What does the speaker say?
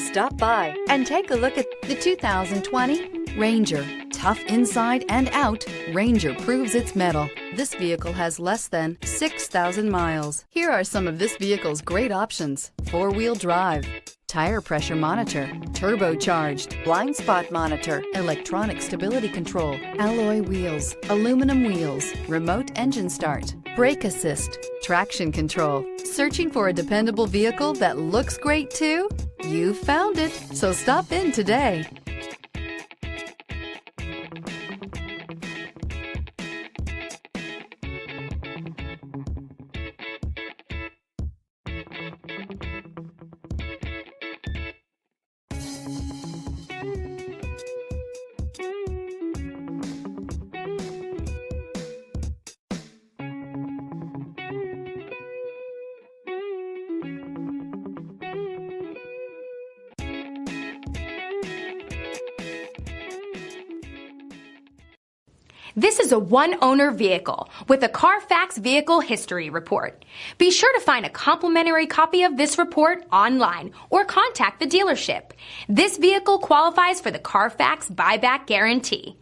Stop by and take a look at the 2020 Ranger. Tough inside and out, Ranger proves its mettle. This vehicle has less than 6,000 miles. Here are some of this vehicle's great options: four-wheel drive, tire pressure monitor, turbocharged, blind spot monitor, electronic stability control, alloy wheels, aluminum wheels, remote engine start, brake assist, traction control. Searching for a dependable vehicle that looks great too? You found it, so stop in today. This is a one-owner vehicle with a Carfax Vehicle History Report. Be sure to find a complimentary copy of this report online or contact the dealership. This vehicle qualifies for the Carfax Buyback Guarantee.